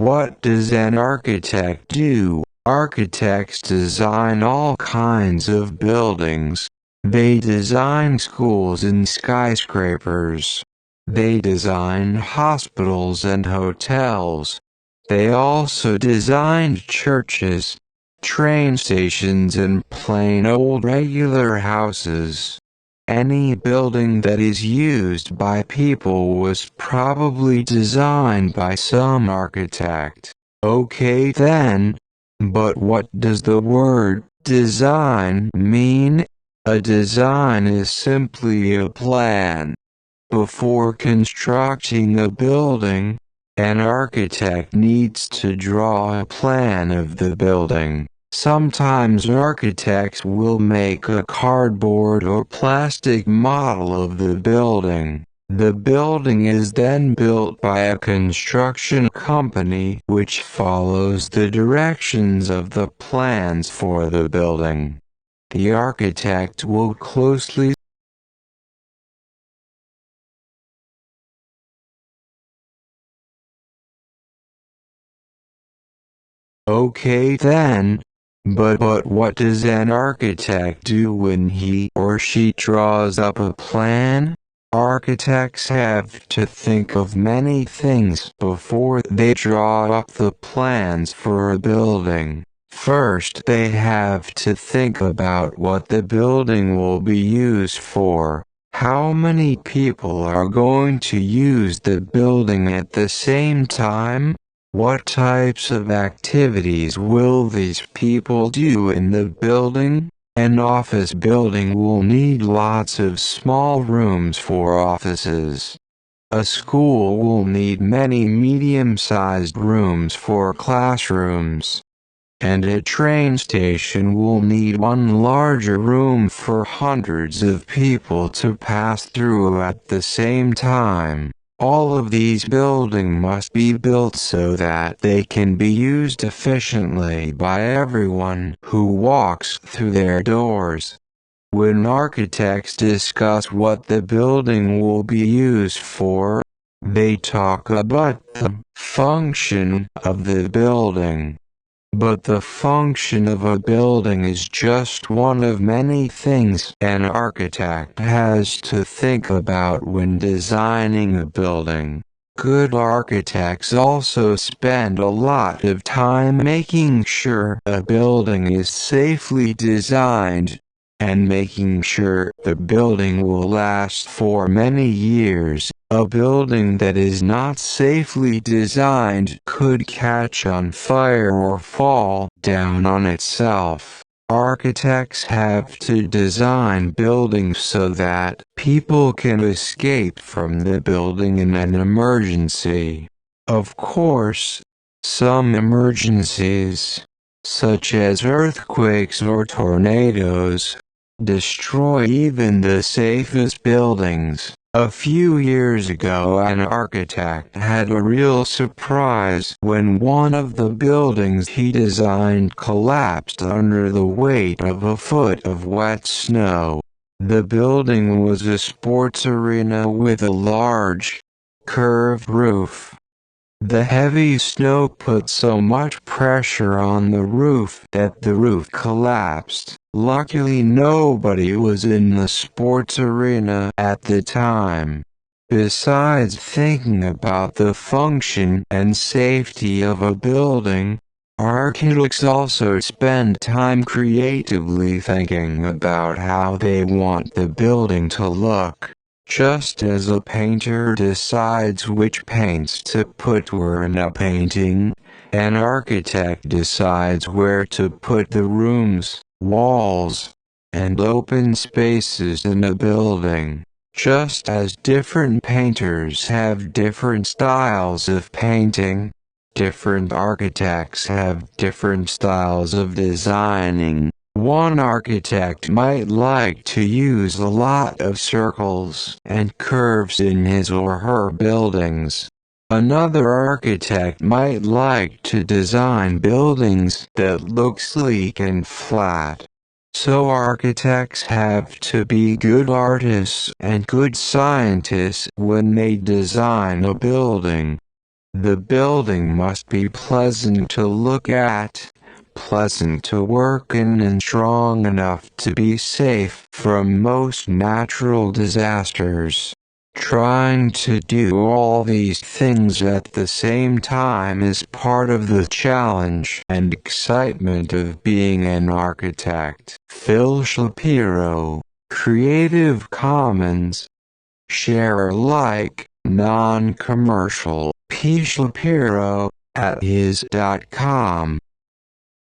what does an architect do? Architects design all kinds of buildings. They design schools and skyscrapers. They design hospitals and hotels. They also designed churches, train stations and plain old regular houses. Any building that is used by people was probably designed by some architect. Okay then, but what does the word design mean? A design is simply a plan. Before constructing a building, an architect needs to draw a plan of the building. Sometimes architects will make a cardboard or plastic model of the building. The building is then built by a construction company which follows the directions of the plans for the building. The architect will closely Okay then, but what does an architect do when he or she draws up a plan? Architects have to think of many things before they draw up the plans for a building. First, they have to think about what the building will be used for. How many people are going to use the building at the same time? What types of activities will these people do in the building? An office building will need lots of small rooms for offices. A school will need many medium-sized rooms for classrooms. And a train station will need one larger room for hundreds of people to pass through at the same time. All of these buildings must be built so that they can be used efficiently by everyone who walks through their doors. When architects discuss what the building will be used for, they talk about the function of the building. But the function of a building is just one of many things an architect has to think about when designing a building. Good architects also spend a lot of time making sure a building is safely designed, and making sure the building will last for many years. A building that is not safely designed could catch on fire or fall down on itself. Architects have to design buildings so that people can escape from the building in an emergency. Of course, some emergencies, such as earthquakes or tornadoes, destroy even the safest buildings. A few years ago an architect had a real surprise when one of the buildings he designed collapsed under the weight of a foot of wet snow. The building was a sports arena with a large, curved roof. The heavy snow put so much pressure on the roof that the roof collapsed. Luckily nobody was in the sports arena at the time. Besides thinking about the function and safety of a building, architects also spend time creatively thinking about how they want the building to look. Just as a painter decides which paints to put where in a painting, an architect decides where to put the rooms, walls, and open spaces in a building. Just as different painters have different styles of painting, different architects have different styles of designing. One architect might like to use a lot of circles and curves in his or her buildings. Another architect might like to design buildings that look sleek and flat. So architects have to be good artists and good scientists when they design a building. The building must be pleasant to look at, pleasant to work in, and strong enough to be safe from most natural disasters. Trying to do all these things at the same time is part of the challenge and excitement of being an architect. Phil Shapiro, Creative Commons. Share Alike, Non-Commercial, P. Shapiro, @his.com.